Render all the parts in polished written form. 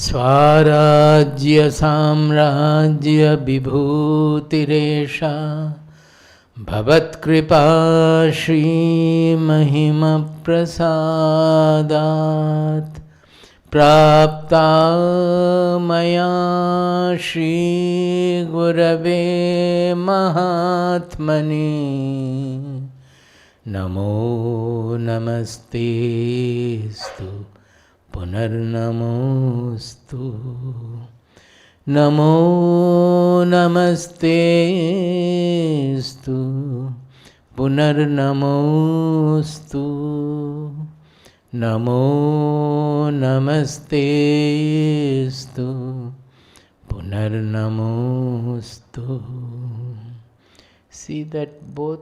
Swarajya Samrajya Vibhutiresha Bhavat Kripa Shri Mahima Prasadat Prapta Maya Shri Gurave Mahatmani Namo Namastestu Punarnamostu Namo Namastestu Punarnamostu Namo Namastestu Punarnamostu. See that both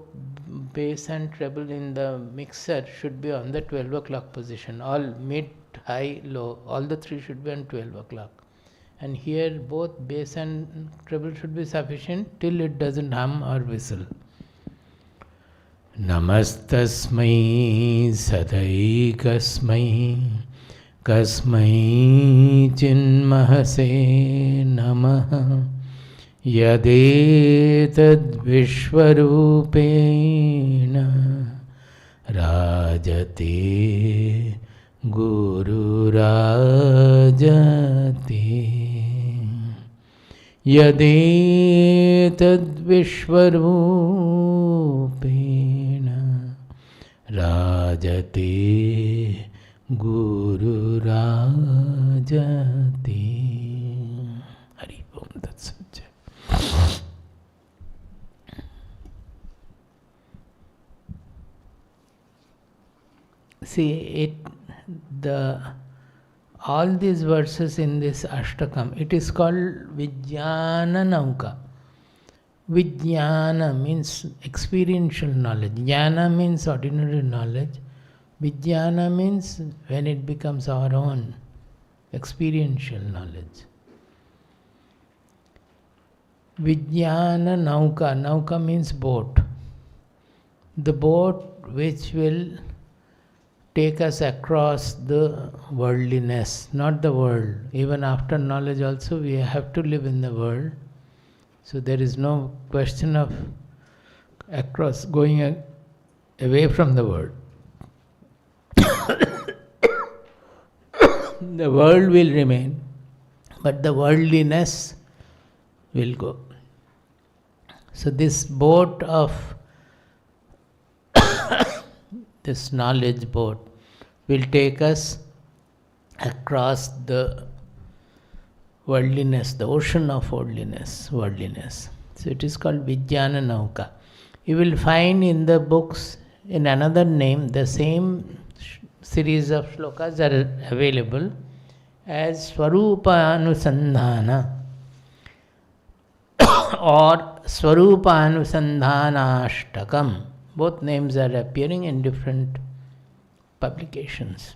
bass and treble in the mixer should be on the 12 o'clock position. All mid, high, low, all the three should be on 12 o'clock. And here both bass and treble should be sufficient till it doesn't hum or whistle. Namastasmai sadaikasmai kasmai chinmahase namaha yadetad vishwarupena rajate guru rajate yadetad vishwarupena rajate guru rajate. Hari Om Tat Sat. See, all these verses in this Ashtakam, it is called Vijnana Nauka. Vijnana means experiential knowledge. Jnana means ordinary knowledge. Vijnana means when it becomes our own experiential knowledge. Vijnana Nauka. Nauka means boat. The boat which will take us across the worldliness, not the world. Even after knowledge also we have to live in the world. So there is no question of going away from the world. The world will remain, but the worldliness will go. So this boat of this knowledge boat will take us across the worldliness, the ocean of worldliness. So it is called Vijnana Nauka. You will find in the books in another name the same series of shlokas are available as Svarupanusandhana or Svarupanusandhanashtakam. Both names are appearing in different publications.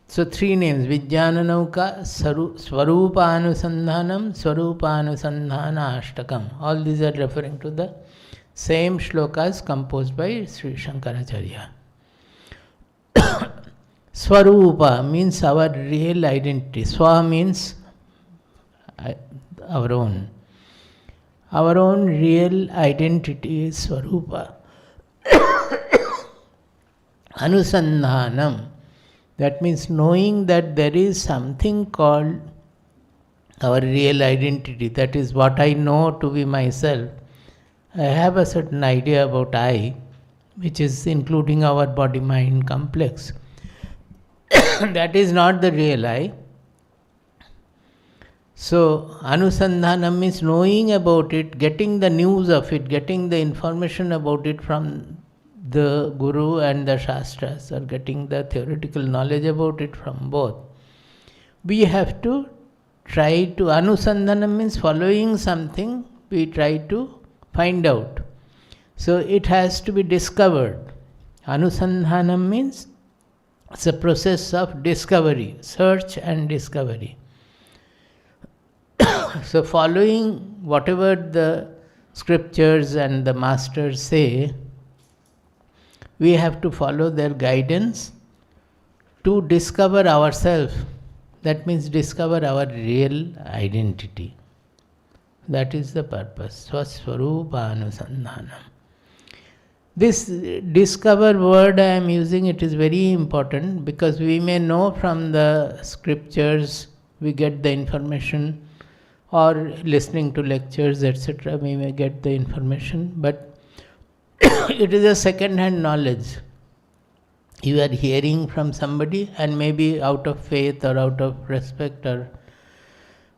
So three names, Vijnana Nauka, Svarupanusandhanam, Svarupanusandhanashtakam. All these are referring to the same shlokas composed by Sri Shankaracharya. Swarupa means our real identity. Swa means our own. Our own real identity is Swarupa. Anusandhanam, that means knowing that there is something called our real identity. That is what I know to be myself. I have a certain idea about I, which is including our body-mind complex. That is not the real I. So, Anusandhanam means knowing about it, getting the news of it, getting the information about it from the Guru and the Shastras, or getting the theoretical knowledge about it from both. We have to try to, Anusandhanam means following something, we try to find out. So, it has to be discovered. Anusandhanam means it's a process of discovery, search and discovery. So following whatever the scriptures and the masters say, we have to follow their guidance to discover ourselves. That means discover our real identity. That is the purpose. Svarupanusandhanam. This discover word I am using, it is very important because we may know from the scriptures, we get the information, or listening to lectures, etc., we may get the information, but it is a second-hand knowledge. You are hearing from somebody, and maybe out of faith or out of respect or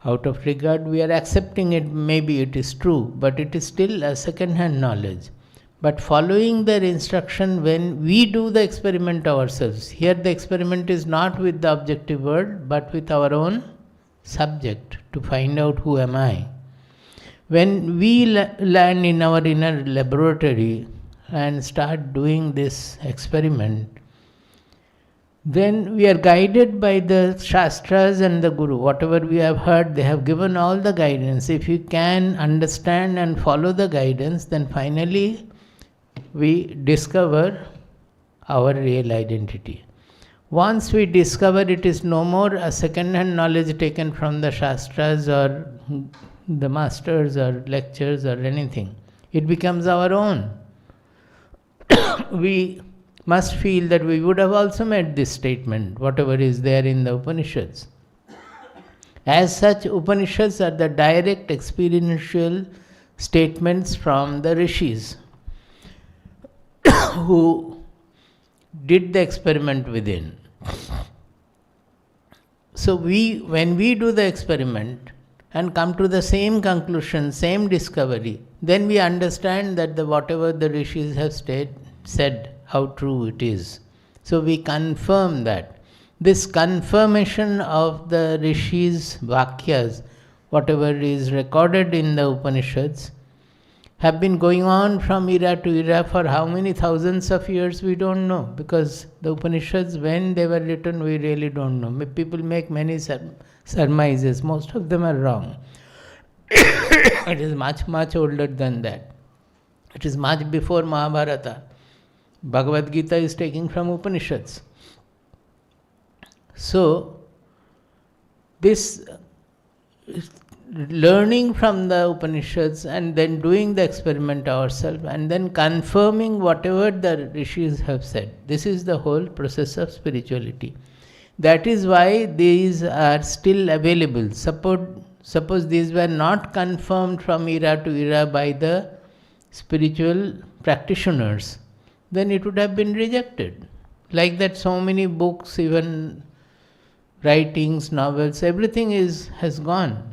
out of regard, we are accepting it, maybe it is true, but it is still a second-hand knowledge. But following their instruction, when we do the experiment ourselves, here the experiment is not with the objective world, but with our own subject, to find out who am I. When we land in our inner laboratory and start doing this experiment, then we are guided by the Shastras and the Guru. Whatever we have heard, they have given all the guidance. If you can understand and follow the guidance, then finally we discover our real identity. Once we discover, it is no more a second-hand knowledge taken from the Shastras or the masters or lectures or anything. It becomes our own. We must feel that we would have also made this statement, whatever is there in the Upanishads. As such, Upanishads are the direct experiential statements from the rishis who did the experiment within. So when we do the experiment and come to the same conclusion, same discovery, then we understand that whatever the rishis have said, how true it is. So we confirm that. This confirmation of the rishis' vakyas, whatever is recorded in the Upanishads, have been going on from era to era for how many thousands of years we don't know, because the Upanishads, when they were written, we really don't know. People make many surmises, most of them are wrong. It is much, much older than that. It is much before Mahabharata. Bhagavad Gita is taken from Upanishads. So, this learning from the Upanishads and then doing the experiment ourselves and then confirming whatever the rishis have said. This is the whole process of spirituality. That is why these are still available. Suppose these were not confirmed from era to era by the spiritual practitioners, then it would have been rejected. Like that, so many books, even writings, novels, everything has gone.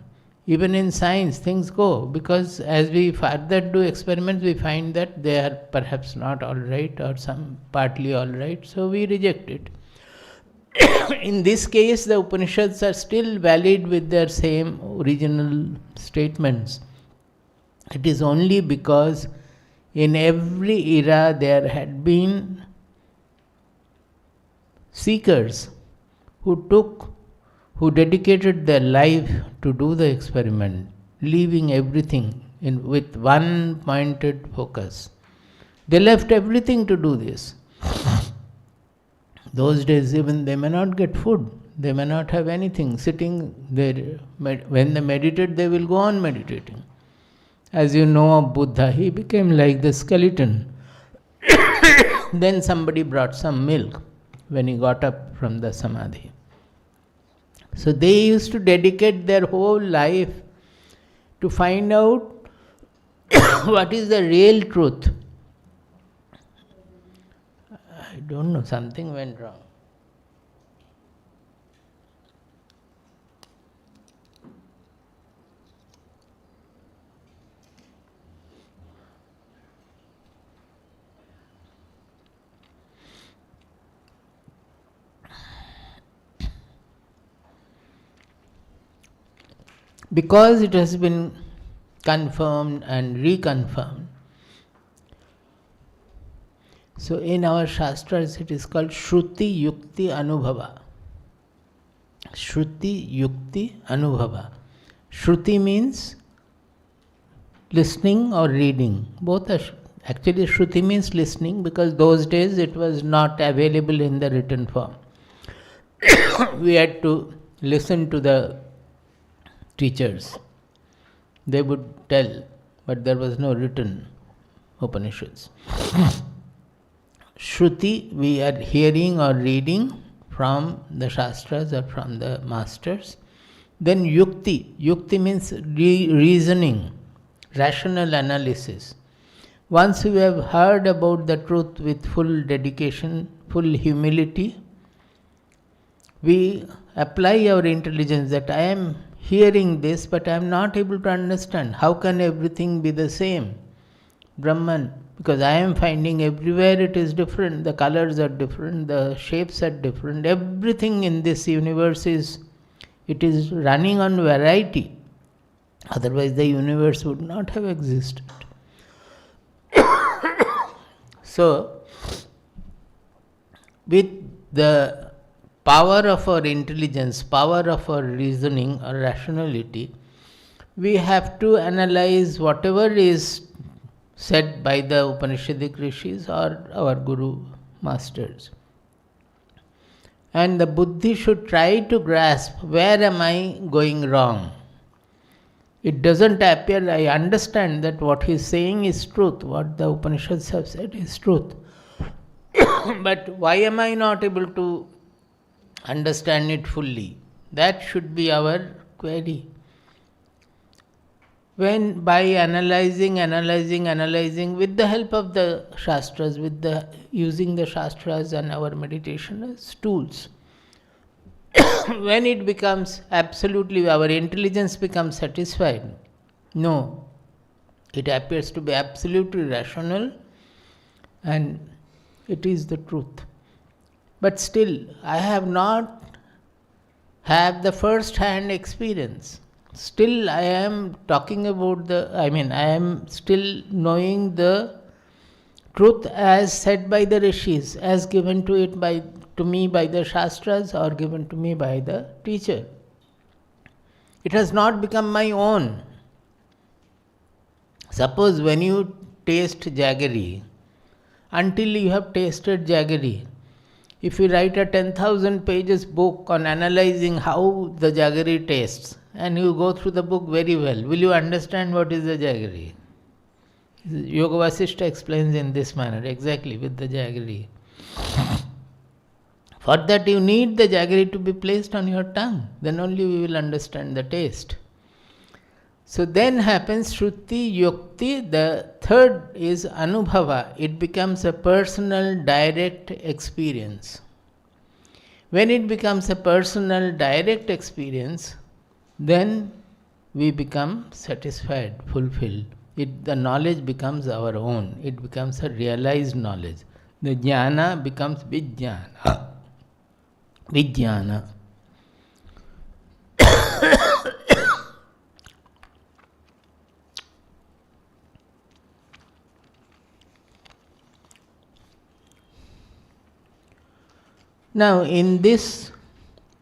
Even in science, things go, because as we further do experiments, we find that they are perhaps not all right or some partly all right, so we reject it. In this case, the Upanishads are still valid with their same original statements. It is only because in every era there had been seekers who dedicated their life to do the experiment, leaving everything with one pointed focus. They left everything to do this. Those days even they may not get food, they may not have anything, sitting there. When they meditate, they will go on meditating. As you know of Buddha, he became like the skeleton. Then somebody brought some milk when he got up from the samadhi. So they used to dedicate their whole life to find out what is the real truth. I don't know, something went wrong. Because it has been confirmed and reconfirmed. So in our Shastras it is called Shruti Yukti Anubhava. Shruti Yukti Anubhava. Shruti means listening or reading. Both are actually Shruti means listening, because those days it was not available in the written form. We had to listen to the teachers. They would tell, but there was no written Upanishads. Shruti, we are hearing or reading from the Shastras or from the masters. Then Yukti. Yukti means reasoning, rational analysis. Once we have heard about the truth with full dedication, full humility, we apply our intelligence that I am hearing this, but I am not able to understand. How can everything be the same? Brahman, because I am finding everywhere it is different, the colors are different, the shapes are different, everything in this universe is running on variety. Otherwise the universe would not have existed. So, with the power of our intelligence, power of our reasoning or rationality, we have to analyze whatever is said by the Upanishadic rishis or our Guru masters. And the buddhi should try to grasp, where am I going wrong? It doesn't appear, I understand that what he is saying is truth, what the Upanishads have said is truth. But why am I not able to understand it fully? That should be our query. When by analyzing with the help of the Shastras, using the Shastras and our meditation as tools, when it becomes absolutely, our intelligence becomes satisfied. No, it appears to be absolutely rational and it is the truth. But still, I have not had the first-hand experience. Still, I am talking about I am still knowing the truth as said by the rishis, as given to me by the Shastras or given to me by the teacher. It has not become my own. Suppose when you taste jaggery, until you have tasted jaggery, if you write a 10,000 pages book on analyzing how the jaggery tastes, and you go through the book very well, will you understand what is the jaggery? Yoga Vasishtha explains in this manner, exactly with the jaggery. For that you need the jaggery to be placed on your tongue, then only we will understand the taste. So then happens Shruti, Yukti, the third is Anubhava. It becomes a personal direct experience. When it becomes a personal direct experience, then we become satisfied, fulfilled. The knowledge becomes our own. It becomes a realized knowledge. The jnana becomes Vijnana. Vijnana. Now, in this,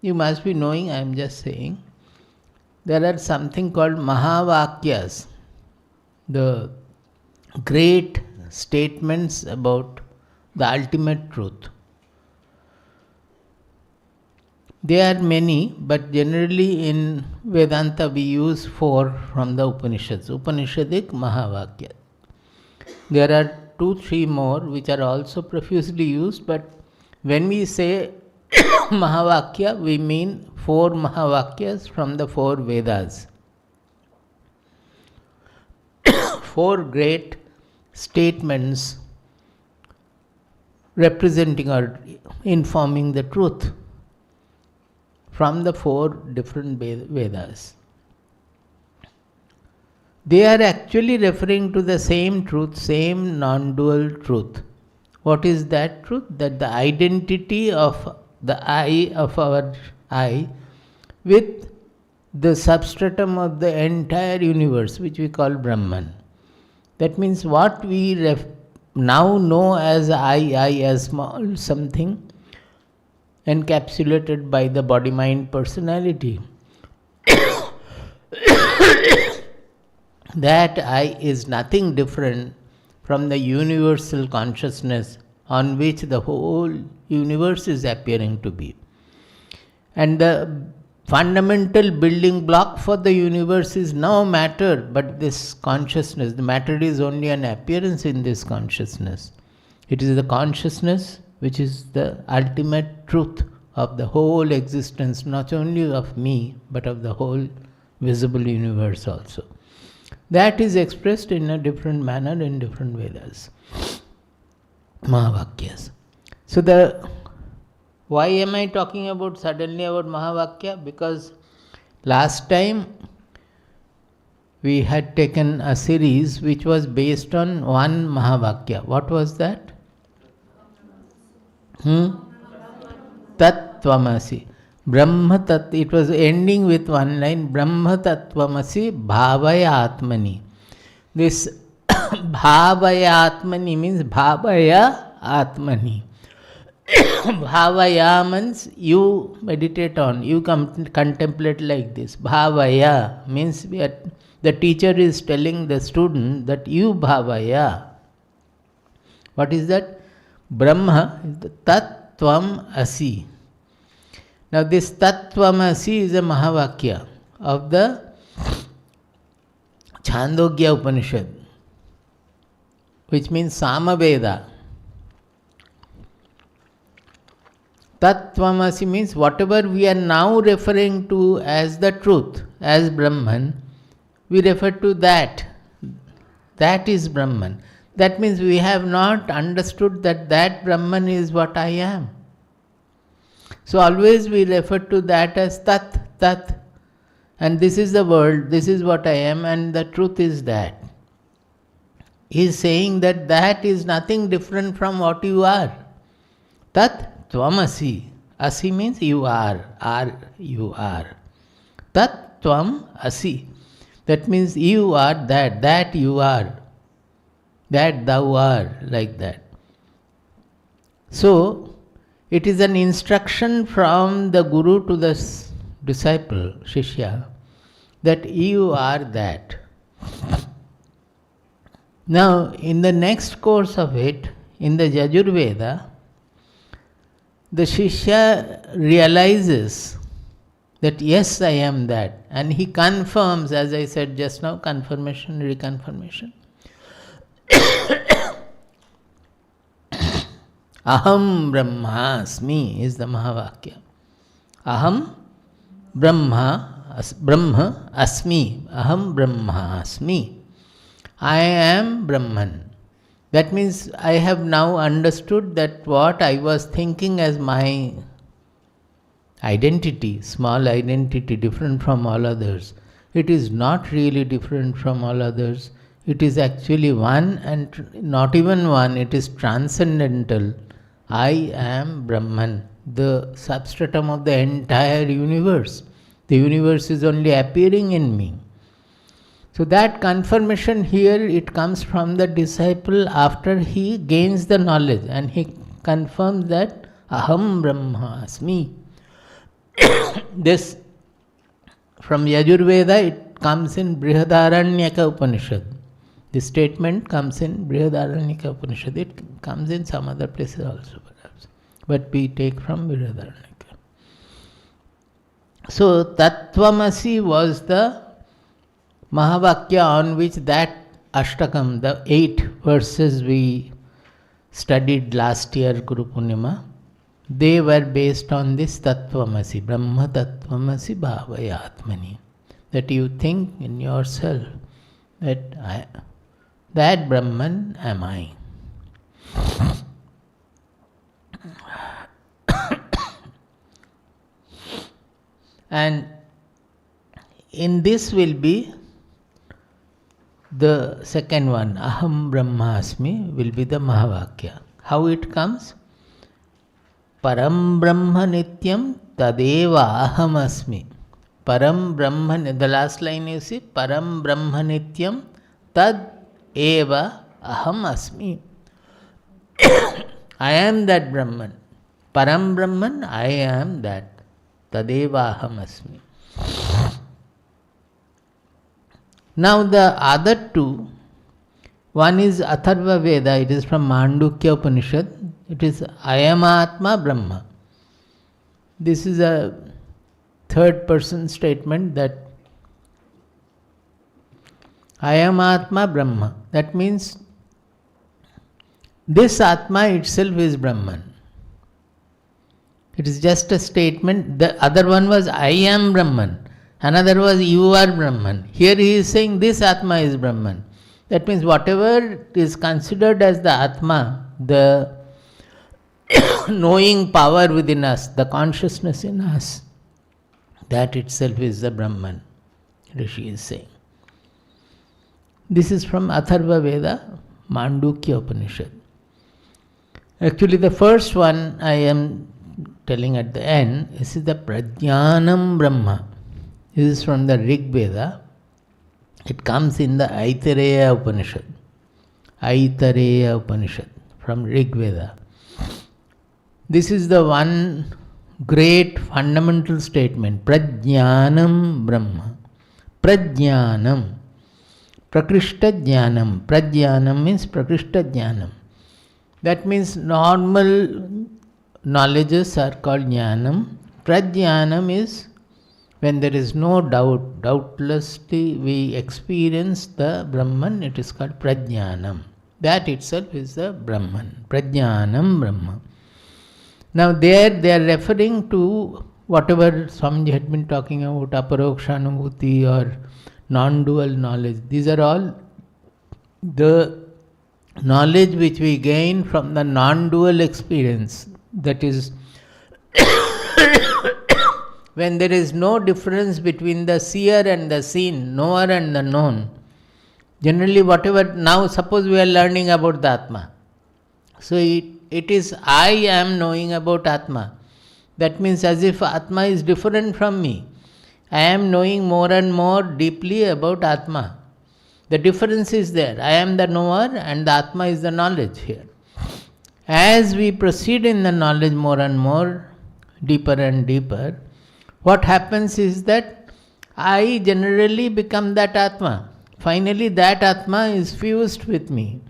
you must be knowing, I am just saying, there are something called Mahavakyas, the great statements about the ultimate truth. There are many, but generally in Vedanta we use 4 from the Upanishads, Upanishadic Mahavakya. There are 2-3 more which are also profusely used, but when we say Mahavakya, we mean 4 Mahavakyas from the 4 Vedas. 4 great statements representing or informing the truth from the 4 different Vedas. They are actually referring to the same truth, same non-dual truth. What is that truth? That the identity of the I, of our I, with the substratum of the entire universe, which we call Brahman. That means what we now know as I as small something, encapsulated by the body-mind personality. That I is nothing different from the universal consciousness on which the whole universe is appearing to be. And the fundamental building block for the universe is no matter, but this consciousness. The matter is only an appearance in this consciousness. It is the consciousness which is the ultimate truth of the whole existence, not only of me, but of the whole visible universe also. That is expressed in a different manner in different Vedas, Mahavakyas. So why am I talking suddenly about Mahavakya? Because last time we had taken a series which was based on one Mahavakya. What was that? Tat Tvamasi. Brahma Tat. It was ending with one line. Brahma Tatvamasi Bhavaya Atmani. This Bhavaya Atmani means Bhavaya Atmani. Bhavaya means you meditate on, you contemplate like this. Bhavaya means the teacher is telling the student that you Bhavaya. What is that? Brahma is the Tat Tvam Asi. Now this Tat Tvam Asi is a Mahavakya of the Chandogya Upanishad, which means Samaveda. Tat Tvamasi means whatever we are now referring to as the truth, as Brahman, we refer to that. That is Brahman. That means we have not understood that Brahman is what I am. So always we refer to that as Tat, Tat. And this is the world, this is what I am, and the truth is that. He is saying that is nothing different from what you are. Tat Tvamasi. Asi means you are you are. Tat Tvam Asi. That means you are that you are, that thou art, like that. So, it is an instruction from the Guru to the disciple, Shishya, that you are that. Now, in the next course of it, in the Yajurveda, the Shishya realizes that yes, I am that. And he confirms, as I said just now, confirmation, reconfirmation. Aham Brahmasmi is the Mahavakya. Aham Brahma Asmi. Aham Brahmasmi. I am Brahman. That means I have now understood that what I was thinking as my identity, small identity, different from all others, it is not really different from all others. It is actually one, and not even one, it is transcendental. I am Brahman, the substratum of the entire universe. The universe is only appearing in me. So that confirmation here, it comes from the disciple after he gains the knowledge, and he confirms that Aham Brahmasmi. This, from Yajurveda, it comes in Brihadaranyaka Upanishad. This statement comes in Brihadaranyaka Upanishad. It comes in some other places also perhaps, but we take from Brihadaranyaka. So Tattvamasi was the Mahavakya on which that Ashtakam, the 8 verses we studied last year, Gurupoornima, they were based on this Tattvamasi, Brahma Tattvamasi Bhavaya Atmani. That you think in yourself that that Brahman am I. And in this will be the second one, Aham Brahmasmi, will be the Mahavakya. How it comes? Param Brahma Nityam Tadeva Aham Asmi. Param Brahma, the last line you see, Param Brahma Nityam Tad Eva Aham Asmi. I am that Brahman. Param Brahman, I am that. Tadeva Aham Asmi. Now the other two, one is Atharva Veda, it is from Mandukya Upanishad, it is Ayama Atma Brahma. This is a third person statement that I am Atma Brahma. That means this Atma itself is Brahman. It is just a statement. The other one was I am Brahman. Another was you are Brahman. Here he is saying this Atma is Brahman. That means whatever is considered as the Atma, the knowing power within us, the consciousness in us, that itself is the Brahman, Rishi is saying. This is from Atharva Veda, Mandukya Upanishad. Actually, the first one I am telling at the end, this is the Prajnanam Brahma. This is from the Rig Veda. It comes in the Aitareya Upanishad. Aitareya Upanishad from Rig Veda. This is the one great fundamental statement. Prajnanam Brahma. Prajnanam. Prakrishta Jnanam. Prajnanam means Prakrishta Jnanam. That means normal knowledges are called Jnanam. Prajnanam is when there is no doubt, doubtlessly we experience the Brahman, it is called Prajnanam. That itself is the Brahman. Prajnanam Brahma. Now there they are referring to whatever Swamiji had been talking about, aparokshanubhuti or non-dual knowledge. These are all the knowledge which we gain from the non-dual experience. That is, when there is no difference between the seer and the seen, knower and the known. Generally whatever, now suppose we are learning about the Atma. So it is I am knowing about Atma. That means as if Atma is different from me. I am knowing more and more deeply about Atma. The difference is there. I am the knower and the Atma is the knowledge here. As we proceed in the knowledge more and more, deeper and deeper, what happens is that I generally become that Atma. Finally that Atma is fused with me.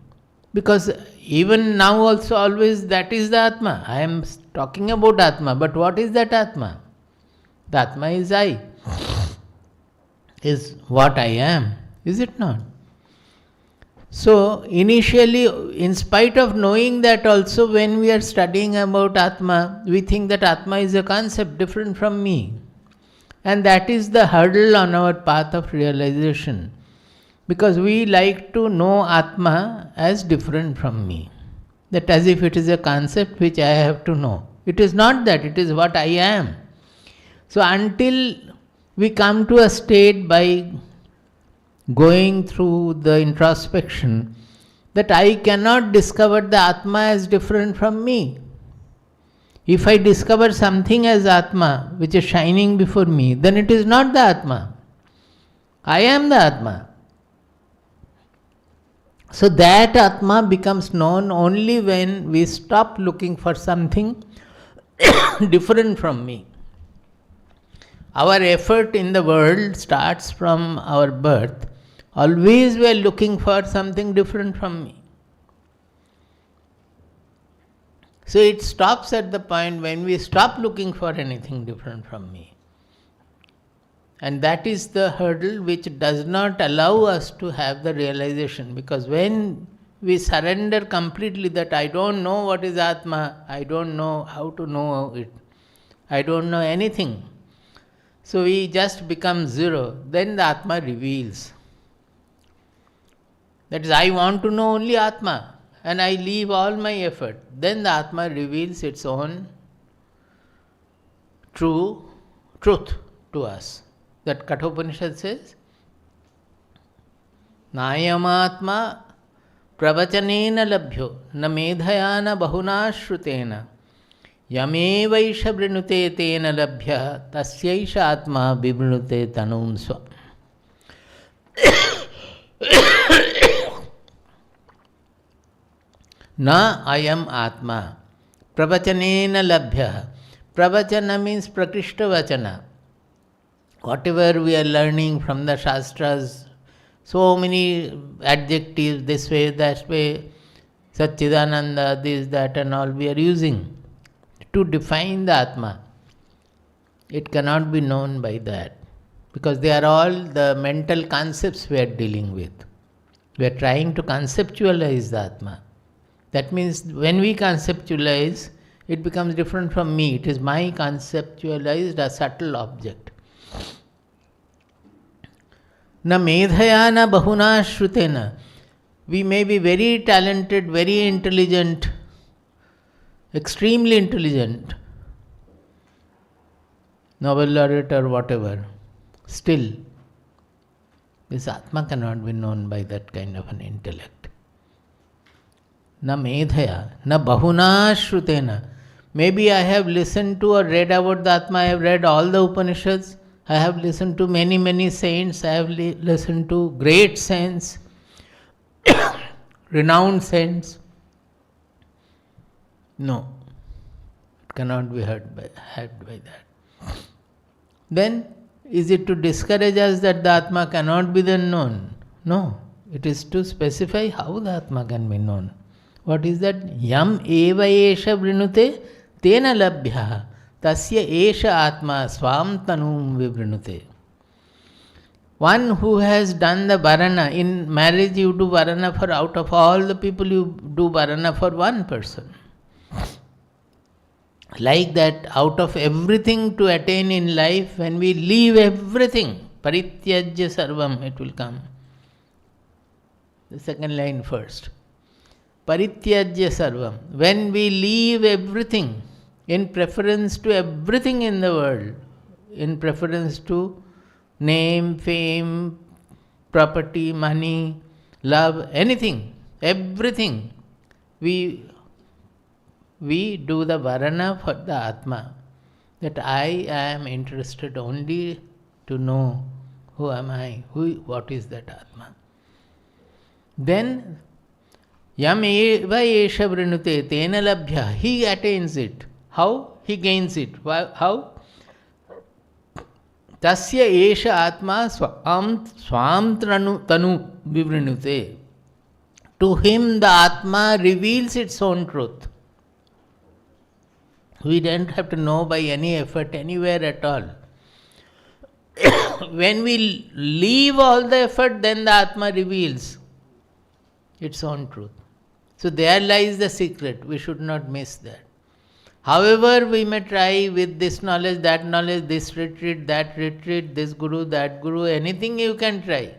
Because even now also always that is the Atma. I am talking about Atma, but what is that Atma? The Atma is I. Is what I am. Is it not? So initially, in spite of knowing that also, when we are studying about Atma, we think that Atma is a concept different from me. And that is the hurdle on our path of realization. Because we like to know Atma as different from me. That as if it is a concept which I have to know. It is not that, it is what I am. So until we come to a state by going through the introspection that I cannot discover the Atma as different from me. If I discover something as Atma which is shining before me, then it is not the Atma. I am the Atma. So that Atma becomes known only when we stop looking for something different from me. Our effort in the world starts from our birth. Always we are looking for something different from me. So it stops at the point when we stop looking for anything different from me. And that is the hurdle which does not allow us to have the realization. Because when we surrender completely that I don't know what is Atma, I don't know how to know it, I don't know anything. So we just become zero. Then the Atma reveals. That is, I want to know only Atma and I leave all my effort. Then the Atma reveals its own true truth to us. That Kathopanishad says, Nayamatma pravachanena labhyo na medhayana bahuna shrutena yamevaisha vrinute tena labhya tasyaisha atma vibrinute tanum swa. Na ayam atma pravachanena labhya. Pravachana means prakrishta vachana. Whatever we are learning from the Shastras, so many adjectives, this way, that way, Satchidananda, this, that and all we are using to define the Atma. It cannot be known by that. Because they are all the mental concepts we are dealing with. We are trying to conceptualize the Atma. That means when we conceptualize, it becomes different from me. It is my conceptualized a subtle object. Na medhaya na bahuna shrutena. We may be very talented, very intelligent, extremely intelligent, Nobel laureate or whatever. Still, this Atma cannot be known by that kind of an intellect. Na medhaya, na bahuna shrutena. Maybe I have listened to or read about the Atma, I have read all the Upanishads, I have listened to many, many saints, I have listened to great saints, renowned saints. No, it cannot be heard by that. Then, is it to discourage us that the Atma cannot be then known? No, it is to specify how the Atma can be known. What is that? Yam eva esha vrinute tena labhya tasya esha atma swam tanum vivrinute. One who has done the varana, in marriage you do varana for, out of all the people you do varana for one person. Like that, out of everything to attain in life, when we leave everything, parityajya sarvam, it will come. The second line first. Parityajya sarvam. When we leave everything, in preference to everything in the world, in preference to name, fame, property, money, love, anything, everything, we do the varana for the Atma, that I am interested only to know who am I, what is that Atma. Then, yam eva esha vrinute tena labhya, he attains it. How? He gains it. How? Tasya esha atma swam tanu vivrinute. To him the Atma reveals its own truth. We don't have to know by any effort anywhere at all. When we leave all the effort, then the Atma reveals its own truth. So there lies the secret. We should not miss that. However, we may try with this knowledge, this retreat, that retreat, this guru, that guru, anything you can try.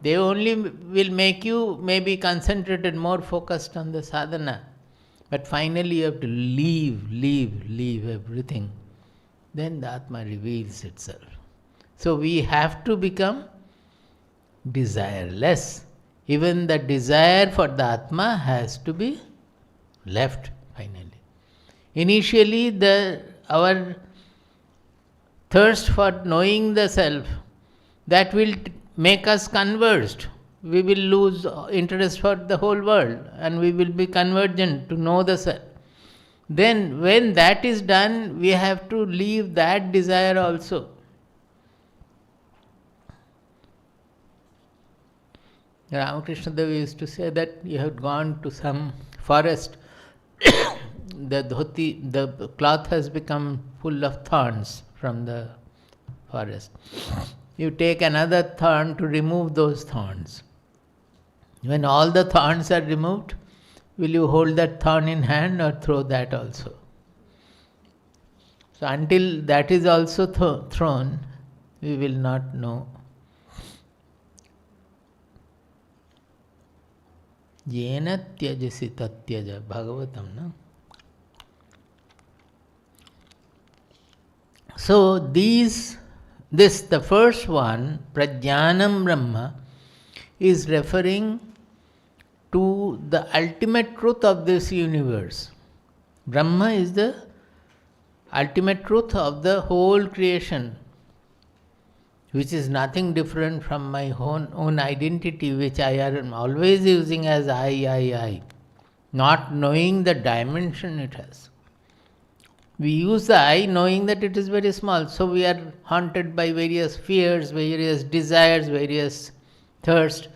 They only will make you maybe concentrated, more focused on the sadhana. But finally you have to leave everything. Then the Atma reveals itself. So we have to become desireless. Even the desire for the Atma has to be left finally. Initially, our thirst for knowing the self, that will make us converged. We will lose interest for the whole world and we will be convergent to know the self. Then when that is done, we have to leave that desire also. Ramakrishna Dev used to say that you have gone to some forest, the cloth has become full of thorns from the forest. You take another thorn to remove those thorns. When all the thorns are removed, will you hold that thorn in hand or throw that also? So until that is also thrown, we will not know. Yena tyajasi tatyaja, Bhagavatam, no? So the first one, Prajnanam Brahma, is referring to the ultimate truth of this universe. Brahma is the ultimate truth of the whole creation, which is nothing different from my own identity, which I am always using as I, not knowing the dimension it has. We use the I knowing that it is very small, so we are haunted by various fears, various desires, various thirst,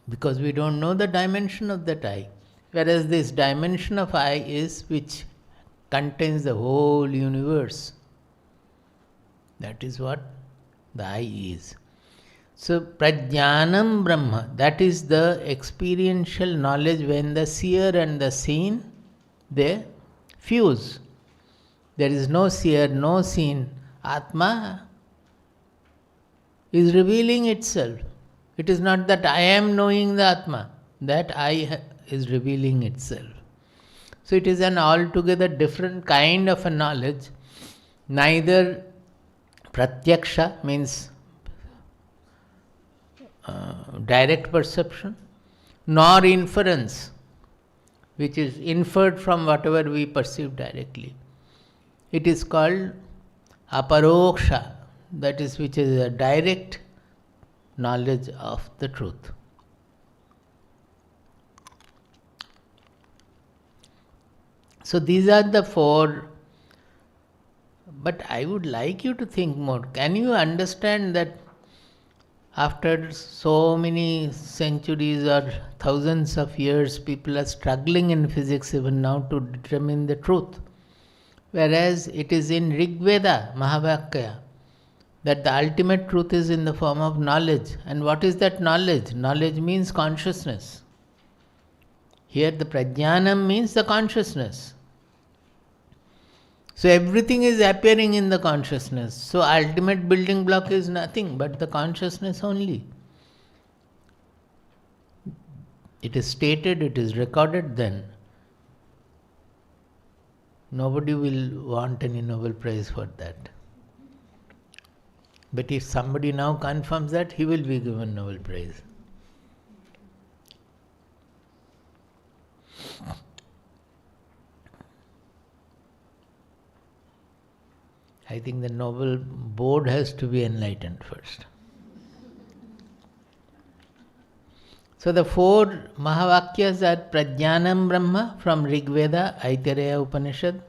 because we don't know the dimension of that I. Whereas this dimension of I is which contains the whole universe. That is what the I is. So, Prajnanam Brahma, that is the experiential knowledge when the seer and the seen, they fuse. There is no seer, no seen. Atma is revealing itself. It is not that I am knowing the Atma, that I is revealing itself. So it is an altogether different kind of a knowledge. Neither pratyaksha means direct perception, nor inference, which is inferred from whatever we perceive directly. It is called aparoksha, that is, which is a direct knowledge of the truth. So these are the four. But I would like you to think more. Can you understand that after so many centuries or thousands of years, people are struggling in physics even now to determine the truth? Whereas it is in Rig Veda, Mahavakya, that the ultimate truth is in the form of knowledge. And what is that knowledge? Knowledge means consciousness. Here the prajnanam means the consciousness. So everything is appearing in the consciousness. So ultimate building block is nothing but the consciousness only. It is stated, it is recorded, then nobody will want any Nobel Prize for that. But if somebody now confirms that, he will be given Nobel Prize. I think the Nobel board has to be enlightened first. So the four Mahavakyas are Prajnanam Brahma from Rig Veda, Aitareya Upanishad,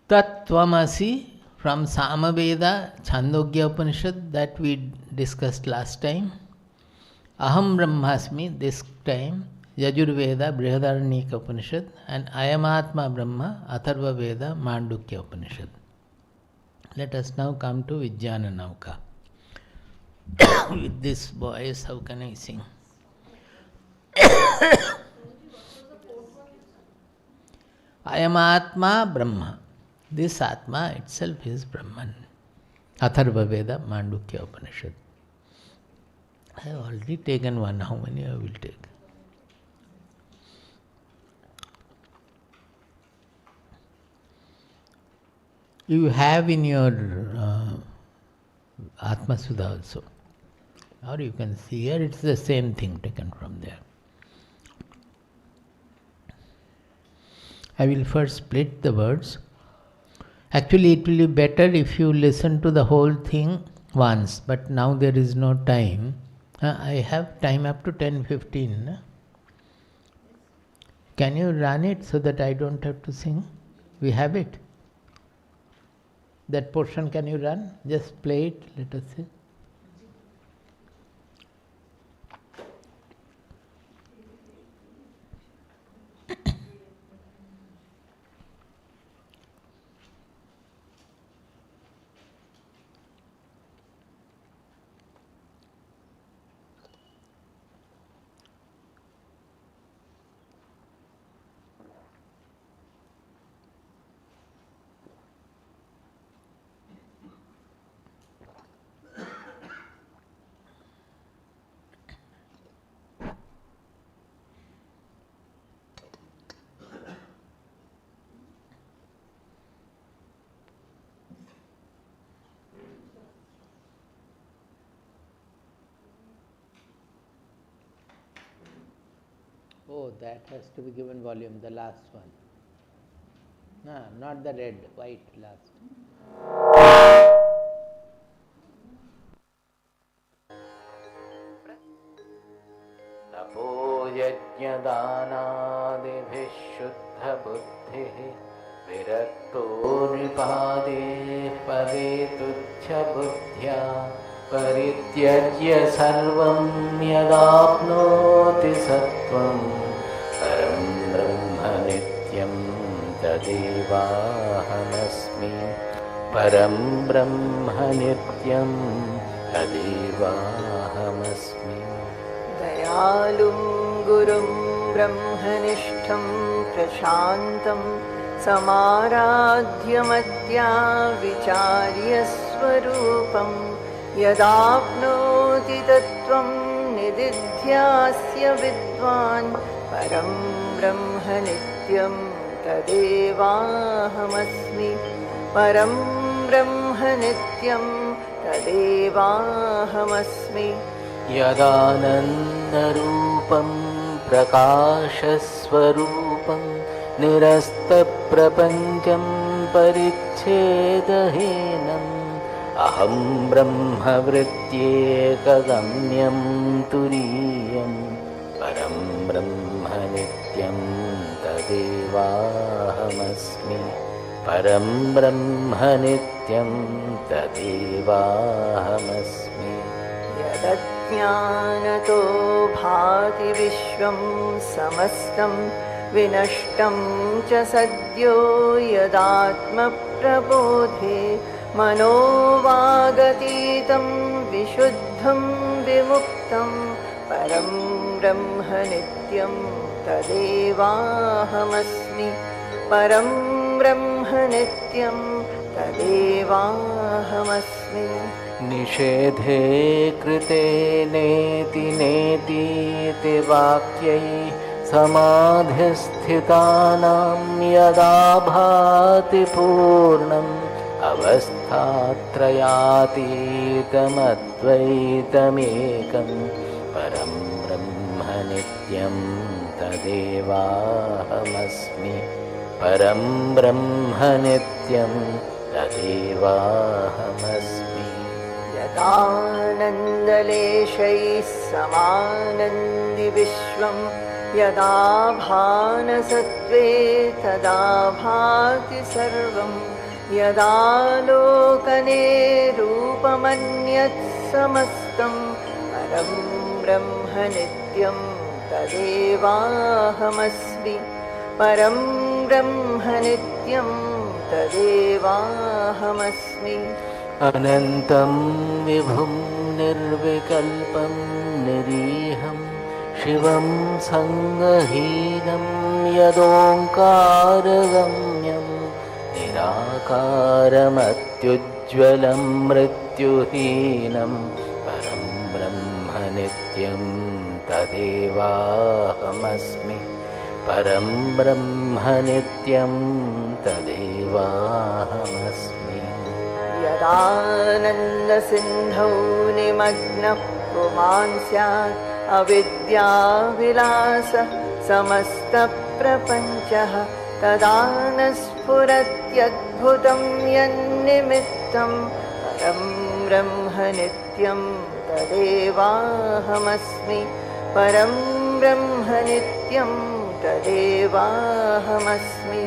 Tattvamasi from Samaveda, Chandogya Upanishad, that we discussed last time, Aham Brahmasmi, this time, Yajurveda, Brihadaranyaka Upanishad, and Ayamatma Brahma, Atharva Veda, Mandukya Upanishad. Let us now come to Vijnana Nauka. With this voice, how can I sing? Ayamatma Brahma. This Atma itself is Brahman. Atharva Veda, Mandukya Upanishad. I have already taken one. How many I will take? You have in your Atma Sudha also. Or you can see here, it's the same thing taken from there. I will first split the words. Actually, it will be better if you listen to the whole thing once, but now there is no time. I have time up to 10:15. Can you run it so that I don't have to sing? We have it. That portion can you run? Just play it, let us see. Oh, that has to be given volume, the last one. No, not the red, white last. Tapo yajna danadibhi shuddha buddhihi virakto nipade pade tuchya buddhya parityajya sarvam yadapnoti sattvam param brahma nityam tad तदेवाहमस्मि परं ब्रह्म नित्यं तदेवाहमस्मि दयालुं गुरुं ब्रह्मनिष्ठं प्रशान्तं समाराध्यमत्या विचार्य स्वरूपं यदाप्नोति तत्त्वं निदिध्यास्य विद्वान् परं ब्रह्म नित्यं तदेवाहमस्मि परं ब्रह्म नित्यं तदेवाहमस्मि यदानन्दरूपं प्रकाशस्वरूपं निरस्तप्रपञ्चं परिच्छेदहीनम् अहं ब्रह्मवृत्त्येकगम्यं तुरीयं परं ब्रह्म नित्यं तदेवाहमस्मि परं ब्रह्म नित्यं तदेवाहमस्मि यदज्ञानतो भाति विश्वं समस्तं विनष्टं च सद्यो यदात्मप्रबोधे मनोवागतीतं विशुद्धं विमुक्तं परं ब्रह्म नित्यं तदेवाहमस्मि परं ब्रह्म नित्यं तदेवाहमस्मि निषेधे कृते नेति नेतीति वाक्यै समाधिस्थितानां यदा भाति पूर्णम् अवस्थात्रयातीतमद्वैतमेकं परं ब्रह्म नित्यं तदेवाहमस्मि परं ब्रह्म नित्यं तदेवाहमस्मि यदानन्दलेशैः समानन्दि विश्वं यदा भानसत्त्वे तदा भाति सर्वं यदालोकने रूपमन्यत् समस्तं परं ब्रह्म नित्यं तदेवाहमस्मि परं ब्रह्म नित्यं तदेवाहमस्मि अनन्तं विभुं निर्विकल्पं निरीहं शिवं सङ्गहीनं यदोङ्कारगम्यं निराकारमत्युज्ज्वलं मृत्युहीनं परं ब्रह्म नित्यं तदेवाहमस्मि परं ब्रह्म नित्यं तदेवाहमस्मि यदानन्दसिन्धौ निमग्नः पुमान् स्यात् अविद्याविलासः समस्तप्रपञ्चः तदा न स्फुरत्यद्भुतं यन्निमित्तं परं ब्रह्म नित्यं तदेवाहमस्मि परं ब्रह्म नित्यं तदेवाहमस्मि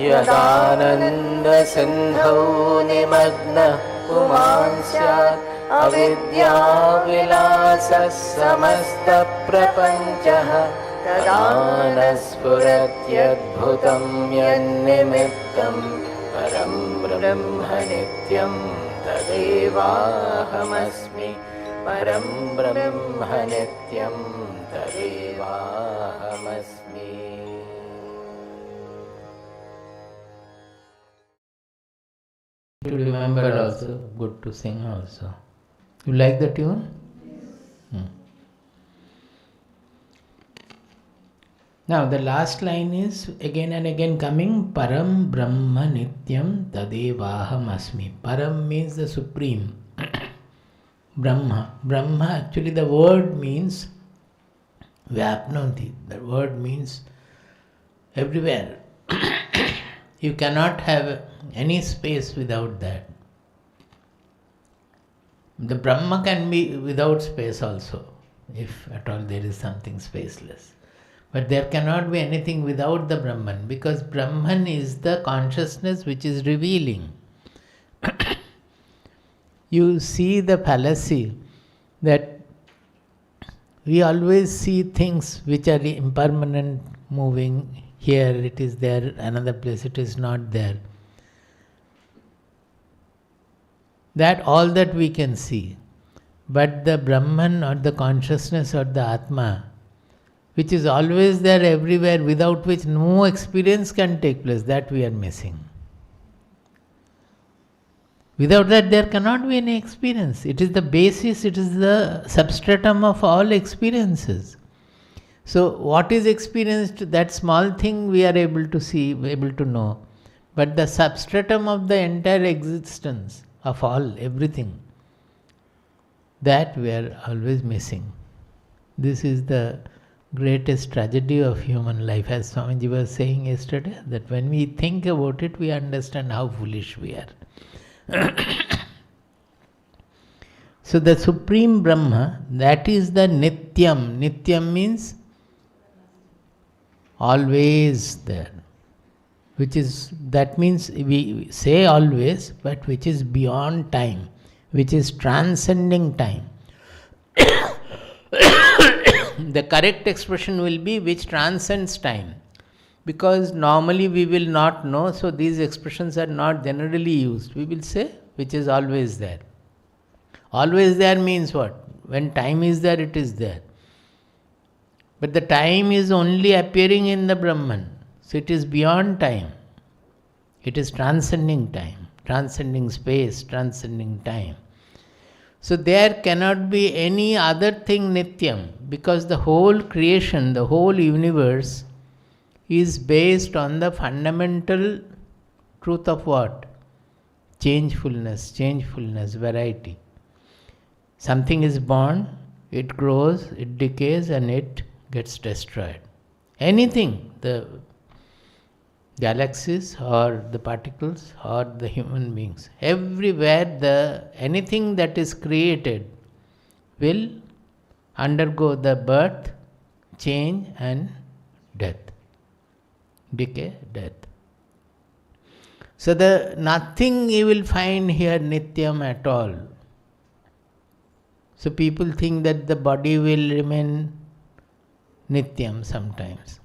यदानन्दसिन्धौ निमग्नः पुमान् स्यात् अविद्याविलासः समस्तप्रपञ्चः तदा न स्फुरत्यद्भुतं यन्निमित्तं परं ब्रह्म नित्यं तदेवाहमस्मि परं ब्रह्म नित्यं तदेवाहमस्मि. To remember also, good to sing also. You like the tune? Yes. Now the last line is again and again coming, Param Brahma Nityam Tadevaham Asmi. Param means the supreme. Brahma. Brahma, actually the word means Vyapnoti. The word means everywhere. You cannot have any space without that. The Brahma can be without space also, if at all there is something spaceless. But there cannot be anything without the Brahman, because Brahman is the consciousness which is revealing. You see the fallacy that we always see things which are impermanent, moving, Here it is there, another place it is not there. That all that we can see. But the Brahman or the consciousness or the Atma, which is always there everywhere, without which no experience can take place, that we are missing. Without that there cannot be any experience. It is the basis, it is the substratum of all experiences. So what is experienced, that small thing we are able to see, able to know. But the substratum of the entire existence of all, everything, that we are always missing. This is the greatest tragedy of human life. As Swamiji was saying yesterday, that when we think about it, we understand how foolish we are. So the Supreme Brahma, that is the Nityam. Nityam means always there. Which is, that means we say always, but which is beyond time, which is transcending time. The correct expression will be which transcends time. Because normally we will not know, so these expressions are not generally used. We will say which is always there. Always there means what? When time is there, it is there. But the time is only appearing in the Brahman. So it is beyond time. It is transcending time, transcending space, transcending time. So there cannot be any other thing Nityam, because the whole creation, the whole universe is based on the fundamental truth of what? Changefulness, variety. Something is born, it grows, it decays, and it gets destroyed. Anything, the galaxies or the particles or the human beings, everywhere anything that is created will undergo the birth, change and death. Decay, death. So nothing you will find here Nityam at all. So people think that the body will remain Nityam sometimes.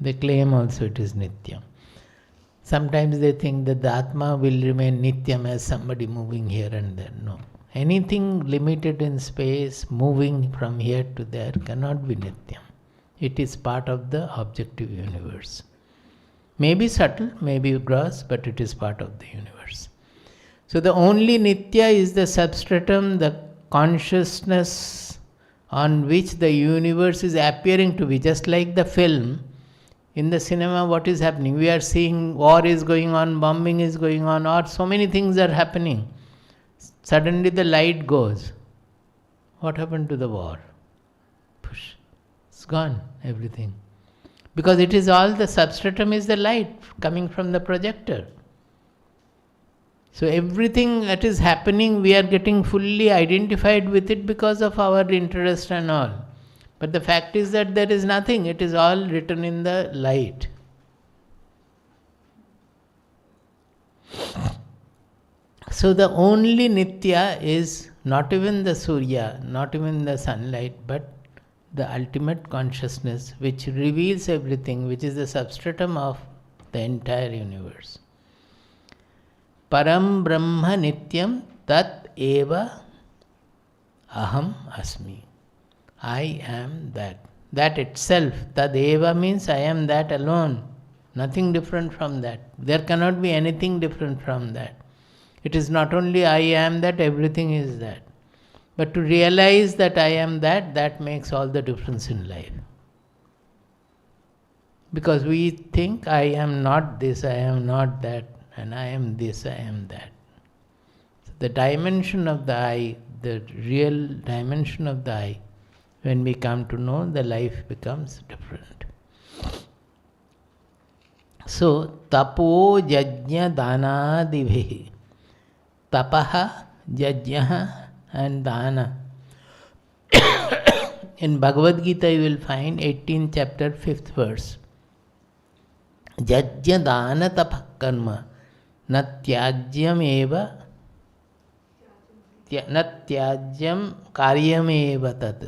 They claim also it is Nityam. Sometimes they think that the Atma will remain Nityam as somebody moving here and there. No. Anything limited in space, moving from here to there, cannot be Nityam. It is part of the objective universe. Maybe subtle, maybe gross, but it is part of the universe. So the only Nitya is the substratum, the consciousness on which the universe is appearing to be. Just like the film, in the cinema what is happening? We are seeing war is going on, bombing is going on, or so many things are happening. Suddenly the light goes. What happened to the war? Push. It's gone, everything. Because it is all, the substratum is the light coming from the projector. So everything that is happening, we are getting fully identified with it because of our interest and all. But the fact is that there is nothing, it is all written in the light. So the only Nitya is not even the Surya, not even the sunlight, but the ultimate consciousness which reveals everything, which is the substratum of the entire universe. Param Brahma Nityam Tat Eva Aham Asmi. I am that. That itself, Tad Eva means I am that alone. Nothing different from that. There cannot be anything different from that. It is not only I am that, everything is that. But to realize that I am that, that makes all the difference in life. Because we think I am not this, I am not that, and I am this, I am that. So the dimension of the I, the real dimension of the I, when we come to know, the life becomes different. So, tapo jajna danadibhi. Tapaha, jajyaha and dana. In Bhagavad Gita you will find 18th chapter 5th verse. Jajya dana tapah karma natyajyam eva natyajyam karyam eva tat.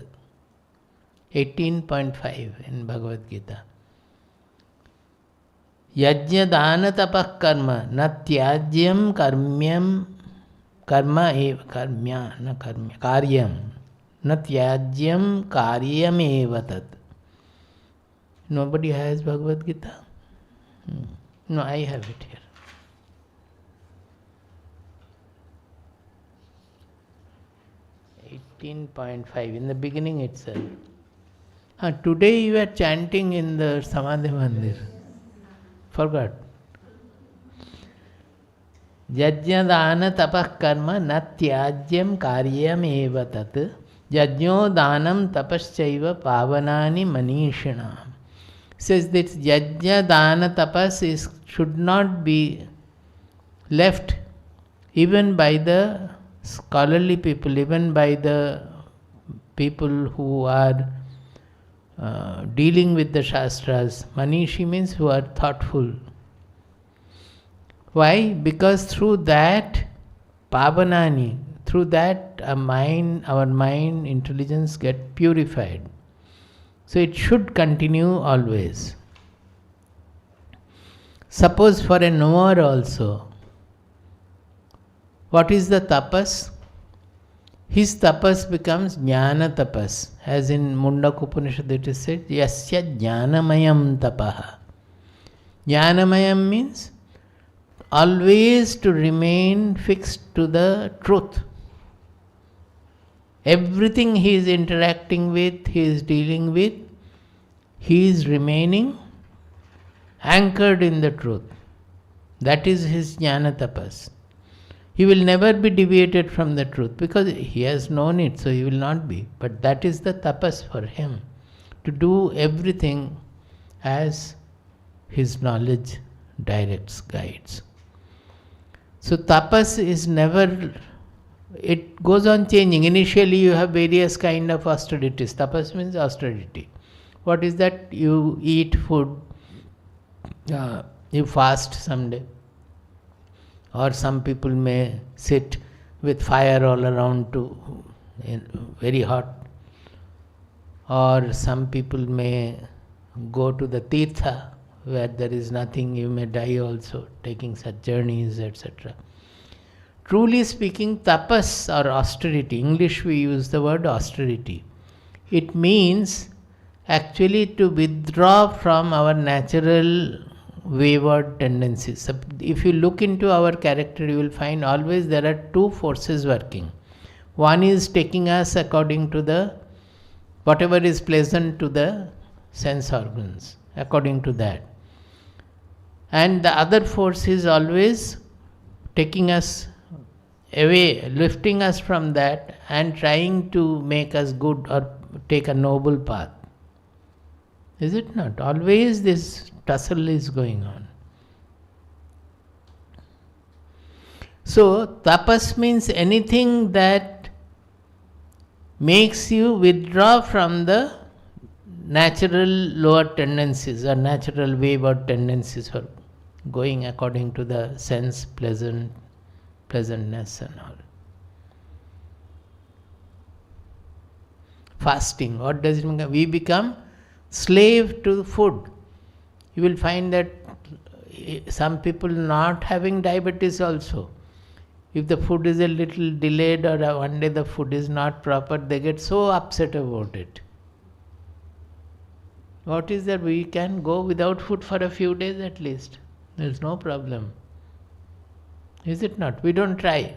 18.5 in Bhagavad Gita. Yajna dana tapah karma na tyajyam karma eva karyam na tyajyam karyam eva tat. Nobody has Bhagavad Gita? No, I have it here. .5 in the beginning itself. Today you are chanting in the Samadhi Mandir. Forgot. Yajna dana tapah karma na tyajyam karyam eva tat yajno danam tapaschaiva pavanani manishinam. Says that yajna dana tapas should not be left even by the scholarly people, even by the people who are dealing with the Shastras. Manishi means who are thoughtful. Why? Because through that, pavanani, through that our mind, intelligence get purified. So it should continue always. Suppose for a knower also, what is the tapas? His tapas becomes jnana tapas. As in Mundaka Upanishad it is said, yasya jnanamayam tapaha. Jnanamayam means always to remain fixed to the truth. Everything he is interacting with, he is dealing with, he is remaining anchored in the truth. That is his jnana tapas. He will never be deviated from the truth because he has known it, so he will not be. But that is the tapas for him, to do everything as his knowledge directs, guides. So tapas is never, it goes on changing. Initially you have various kind of austerities. Tapas means austerity. What is that? You eat food, you fast someday. Or some people may sit with fire all around very hot. Or some people may go to the Tirtha where there is nothing, you may die also, taking such journeys, etc. Truly speaking, tapas or austerity, English we use the word austerity. It means actually to withdraw from our natural wayward tendencies. If you look into our character, you will find always there are two forces working. One is taking us according to the whatever is pleasant to the sense organs, according to that. And the other force is always taking us away, lifting us from that and trying to make us good or take a noble path. Is it not? Always this tussle is going on. So, tapas means anything that makes you withdraw from the natural lower tendencies or natural wayward tendencies for going according to the sense pleasantness and all. Fasting, what does it mean? We become slave to food. You will find that some people not having diabetes also, if the food is a little delayed or one day the food is not proper, they get so upset about it. What is that? We can go without food for a few days at least. There is no problem. Is it not? We don't try.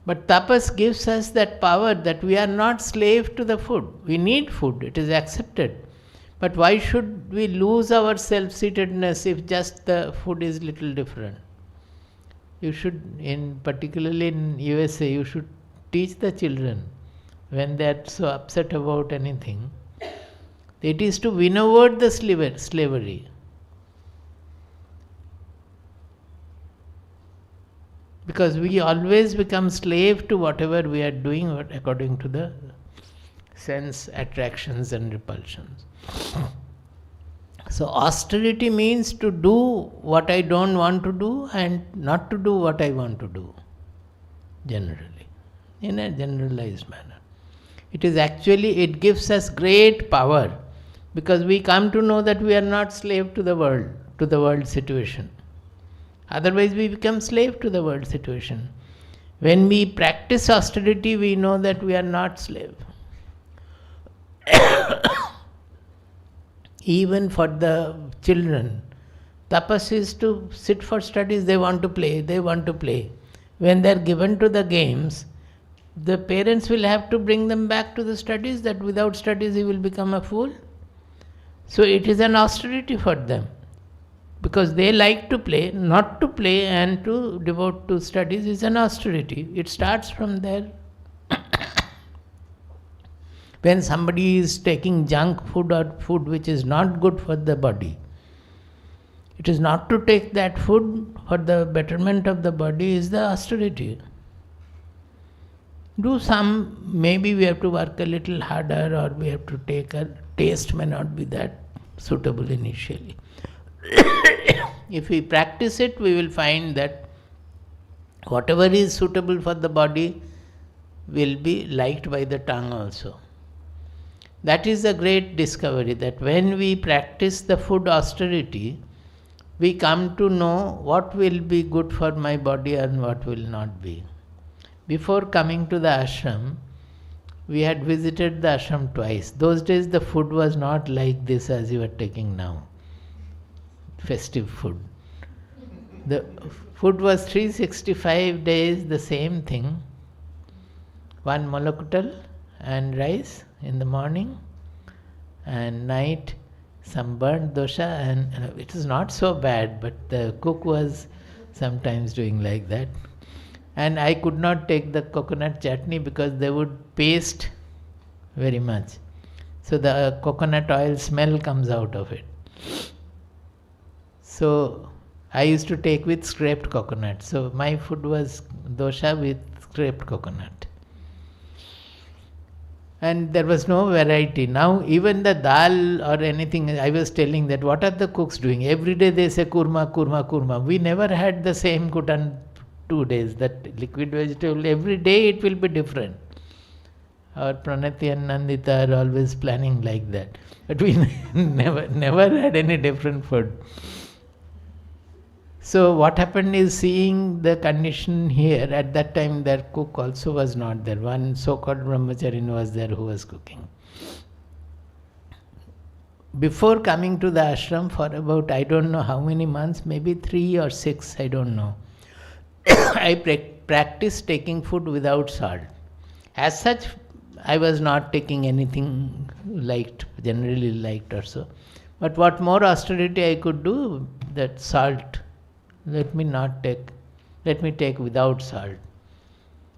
But tapas gives us that power that we are not slave to the food. We need food, it is accepted. But why should we lose our self-seatedness if just the food is little different? You should, particularly in USA, you should teach the children when they are so upset about anything. It is to win over the slavery. Because we always become slave to whatever we are doing according to the sense attractions and repulsions. So austerity means to do what I don't want to do and not to do what I want to do, generally, in a generalized manner. It is actually, it gives us great power because we come to know that we are not slave to the world. to the world situation. Otherwise we become slave to the world situation. When we practice austerity, we know that we are not slave. Even for the children, tapas is to sit for studies, they want to play. When they are given to the games, the parents will have to bring them back to the studies, that without studies he will become a fool. So it is an austerity for them. Because they like to play, not to play and to devote to studies is an austerity. It starts from there. When somebody is taking junk food or food which is not good for the body, it is not to take that food for the betterment of the body, is the austerity. Do some, maybe we have to work a little harder, or we have to take a taste may not be that suitable initially. If we practice it, we will find that whatever is suitable for the body will be liked by the tongue also. That is a great discovery, that when we practice the food austerity, we come to know what will be good for my body and what will not be. Before coming to the ashram, we had visited the ashram twice. Those days the food was not like this as you are taking now. Festive food. The food was 365 days the same thing. One molokuttal and rice in the morning, and night some burnt dosha, and it is not so bad, but the cook was sometimes doing like that. And I could not take the coconut chutney because they would paste very much. So the coconut oil smell comes out of it. So I used to take with scraped coconut. So my food was dosha with scraped coconut. And there was no variety. Now even the dal or anything, I was telling that what are the cooks doing? Every day they say kurma, kurma, kurma. We never had the same kutan 2 days, that liquid vegetable. Every day it will be different. Our Pranati and Nandita are always planning like that. But we never had any different food. So what happened is, seeing the condition here, at that time their cook also was not there. One so-called brahmacharin was there who was cooking. Before coming to the ashram, for about I don't know how many months, maybe 3 or 6, I don't know, I practiced taking food without salt. As such, I was not taking anything generally liked or so. But what more austerity I could do, that salt, let me take without salt.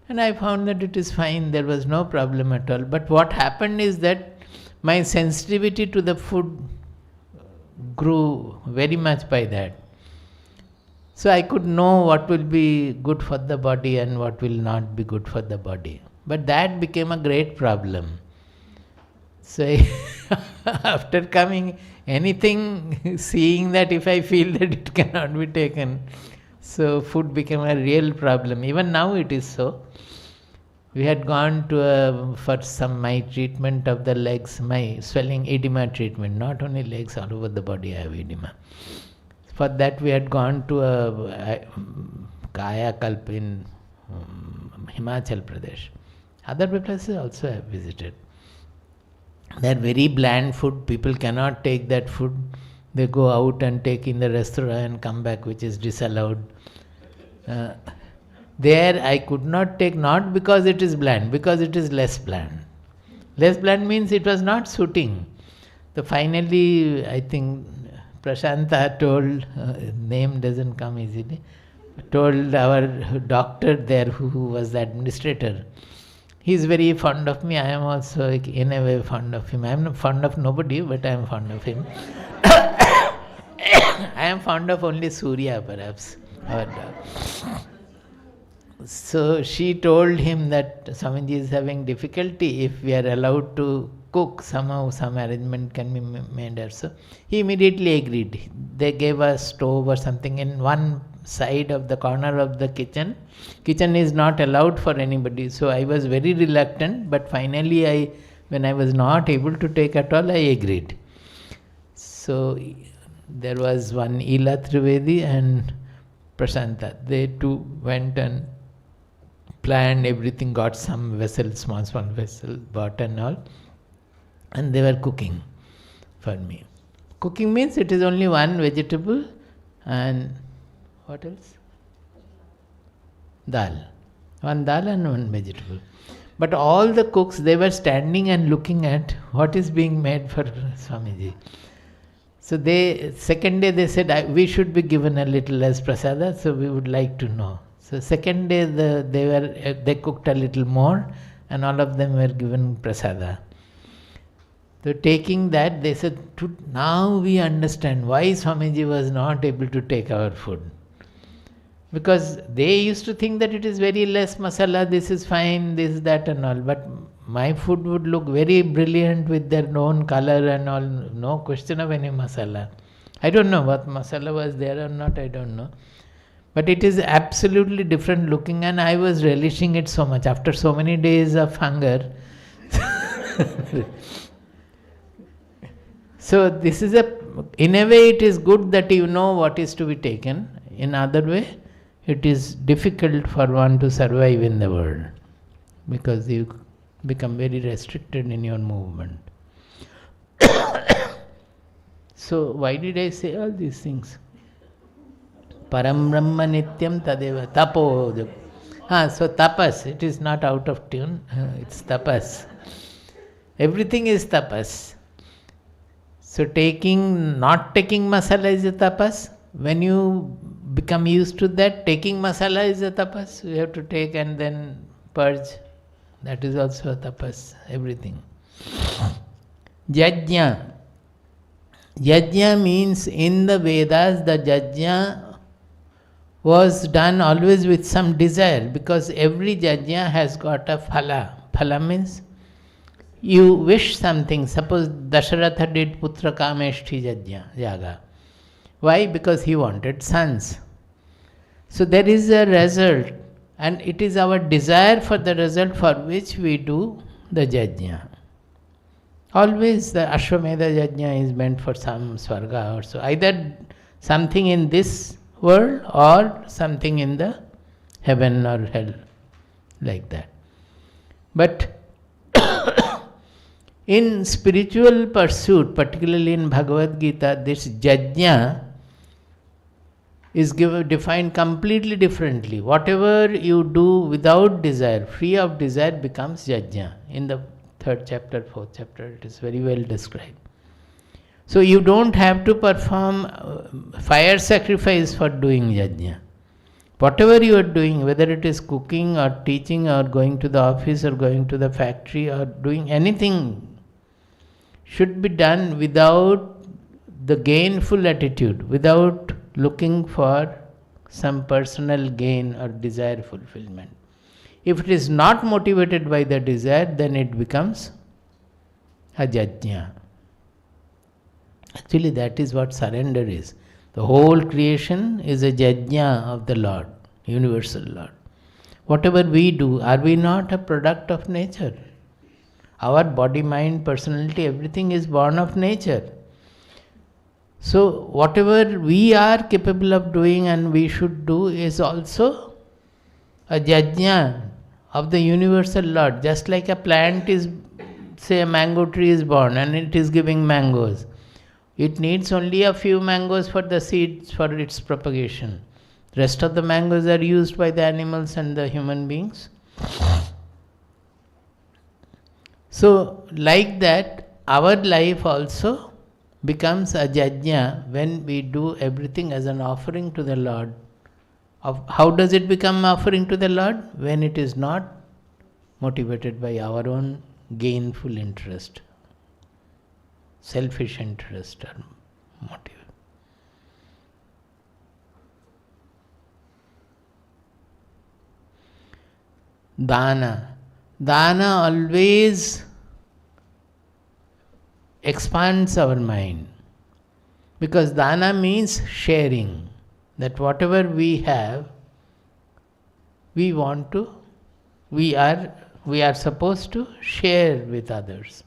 And I found that it is fine, there was no problem at all. But what happened is that my sensitivity to the food grew very much by that. So I could know what will be good for the body and what will not be good for the body. But that became a great problem. So after coming, anything, seeing that if I feel that it cannot be taken, so food became a real problem. Even now it is so. We had gone to for my treatment of the legs, my swelling edema treatment, not only legs, all over the body I have edema. For that we had gone to a Kaya Kalp in Himachal Pradesh. Other places also I have visited. They are very bland food, people cannot take that food. They go out and take in the restaurant and come back, which is disallowed. There I could not take, not because it is bland, because it is less bland. Less bland means it was not suiting. So finally, I think Prashanta told, name doesn't come easily, told our doctor there who was the administrator, he is very fond of me, I am also in a way fond of him. I am not fond of nobody, but I am fond of him. I am fond of only Surya perhaps. So she told him that Swamiji is having difficulty, if we are allowed to cook, somehow some arrangement can be made or so. He immediately agreed. They gave a stove or something in one side of the corner of the kitchen. Kitchen is not allowed for anybody, so I was very reluctant, but finally when I was not able to take at all, I agreed. So there was one Ila Trivedi and Prashanta. They two went and planned everything, got some vessel, small vessel, bought and all, and they were cooking for me. Cooking means it is only one vegetable and what else? Dal. One dal and one vegetable. But all the cooks, they were standing and looking at what is being made for Swamiji. So second day they said, we should be given a little as prasada, so we would like to know. So second day they cooked a little more and all of them were given prasada. So taking that, they said, now we understand why Swamiji was not able to take our food. Because they used to think that it is very less masala, this is fine, this, that and all. But my food would look very brilliant with their own color and all, no question of any masala. I don't know what masala was there or not, I don't know. But it is absolutely different looking and I was relishing it so much. After so many days of hunger, so this is in a way it is good that you know what is to be taken. In other way, it is difficult for one to survive in the world because you become very restricted in your movement. So why did I say all these things? Param Brahma Nityam Tadeva Tapo. So tapas, it is not out of tune, it's tapas. Everything is tapas. So not taking masala is a tapas. When you become used to that, taking masala is a tapas. You have to take and then purge. That is also a tapas, everything. Yajna. Yajna means in the Vedas, the yajna was done always with some desire because every yajna has got a phala. Phala means you wish something. Suppose Dasharatha did Putra Kameshti Yaga. Why? Because he wanted sons. So there is a result and it is our desire for the result for which we do the yajna. Always the Ashwamedha yajna is meant for some Swarga or so. Either something in this world or something in the heaven or hell. Like that. But in spiritual pursuit, particularly in Bhagavad Gita, this yajna is defined completely differently. Whatever you do without desire, free of desire, becomes yajna. In the 3rd chapter, 4th chapter, it is very well described. So you don't have to perform fire sacrifice for doing yajna. Whatever you are doing, whether it is cooking or teaching or going to the office or going to the factory or doing anything, should be done without the gainful attitude, without looking for some personal gain or desire fulfillment. If it is not motivated by the desire, then it becomes a yajna. Actually, that is what surrender is. The whole creation is a yajna of the Lord, universal Lord. Whatever we do, are we not a product of nature? Our body, mind, personality, everything is born of nature. So whatever we are capable of doing and we should do is also a yajna of the universal Lord. Just like a plant is, say a mango tree is born and it is giving mangoes. It needs only a few mangoes for the seeds for its propagation. The rest of the mangoes are used by the animals and the human beings. So like that, our life also becomes a yajna when we do everything as an offering to the Lord. How does it become offering to the Lord? When it is not motivated by our own gainful interest, selfish interest or motive. Dana. Dana always expands our mind, because dana means sharing, that whatever we have, we are supposed to share with others.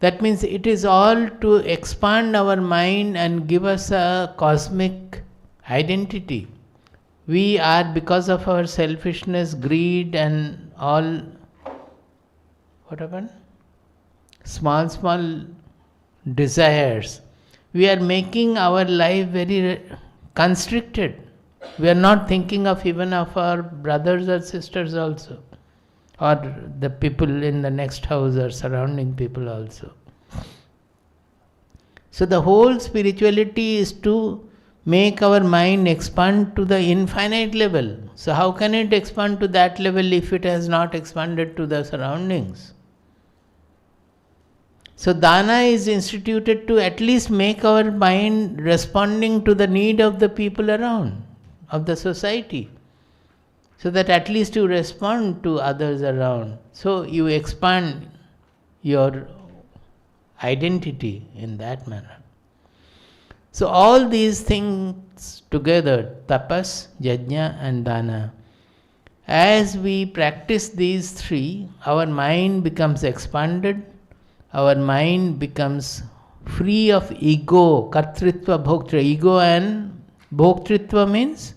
That means it is all to expand our mind and give us a cosmic identity. We are, because of our selfishness, greed and all, what happened? Small desires. We are making our life very constricted. We are not thinking of even of our brothers or sisters also, or the people in the next house or surrounding people also. So the whole spirituality is to make our mind expand to the infinite level. So how can it expand to that level if it has not expanded to the surroundings? So dana is instituted to at least make our mind responding to the need of the people around, of the society, so that at least you respond to others around. So you expand your identity in that manner. So all these things together, tapas, yajna and dana, as we practice these three, our mind becomes expanded, our mind becomes free of ego, kartritva, bhoktritva. Ego and bhoktritva means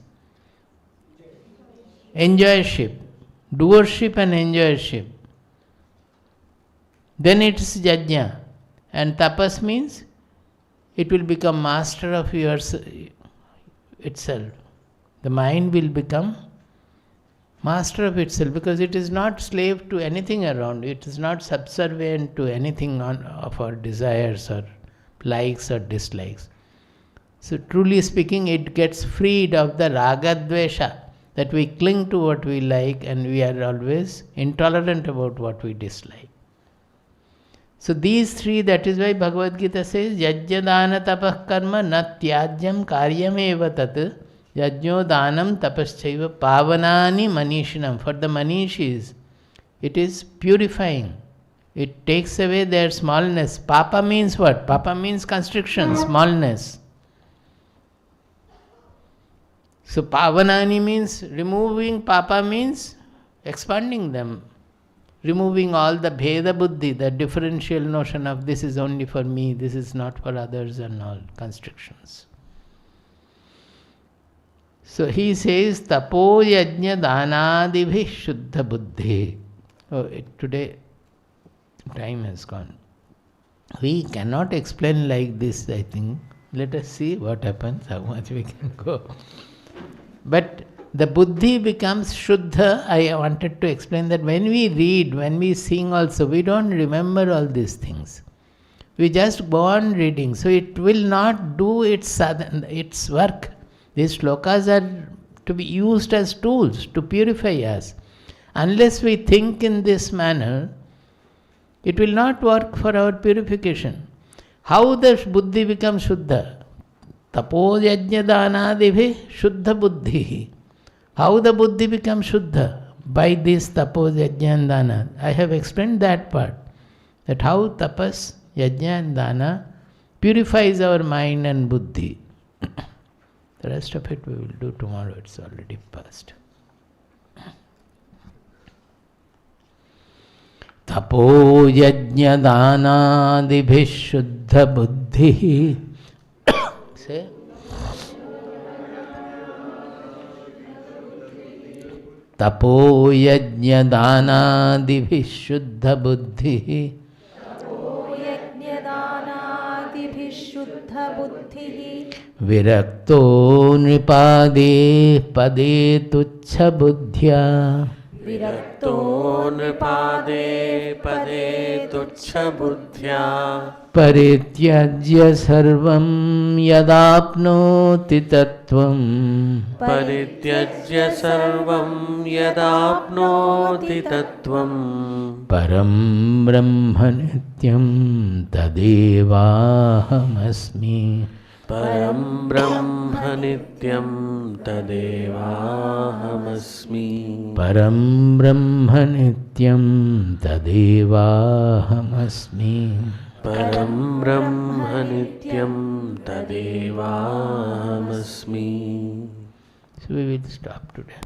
enjoyership, doership and enjoyership. Then it is yajna. And tapas means it will become master of itself. The mind will become master of itself, because it is not slave to anything around. It is not subservient to anything of our desires or likes or dislikes. So truly speaking, it gets freed of the ragadvesha, that we cling to what we like and we are always intolerant about what we dislike. So these three, that is why Bhagavad Gita says, yajna dana tapah karma na tyajyam karyam eva tat yajno danam tapaschaiva pavanani manishinam. For the manishis, it is purifying. It takes away their smallness. Papa means what? Papa means constriction, smallness. So pavanani means removing, papa means expanding them. Removing all the bheda buddhi, the differential notion of this is only for me, this is not for others, and all constrictions. So he says, tapo yajna danadibhi shuddha buddhi. Today time has gone. We cannot explain like this, I think. Let us see what happens, how much we can go. But the buddhi becomes shuddha. I wanted to explain that when we read, when we sing also, we don't remember all these things. We just go on reading. So it will not do its work. These shlokas are to be used as tools to purify us. Unless we think in this manner, it will not work for our purification. How the buddhi becomes shuddha? Tapo yajna danadibhi shuddha buddhi. How the buddhi becomes shuddha? By this tapo, yajna and dana. I have explained that part. That how tapas, yajna and dana purifies our mind and buddhi. The rest of it we will do tomorrow. It's already past. Tapo yajna dana dibhi shuddha buddhi. Say. Tapo yajna dana dibhi shuddha buddhi. Tapo yajna dana dibhi shuddha buddhi. Virakto nripade pade tuchha buddhya. Virakto nripade pade tuchha buddhya. Parityajya sarvam yadapnoti tattvam. Parityajya sarvam yadapnoti tattvam. Param brahma nityam tadevahamasmi. Param brahma nityam tadevahamasmi. Param brahma nityam tadevahamasmi. Param brahma nityam tadevahamasmi. So we will stop today.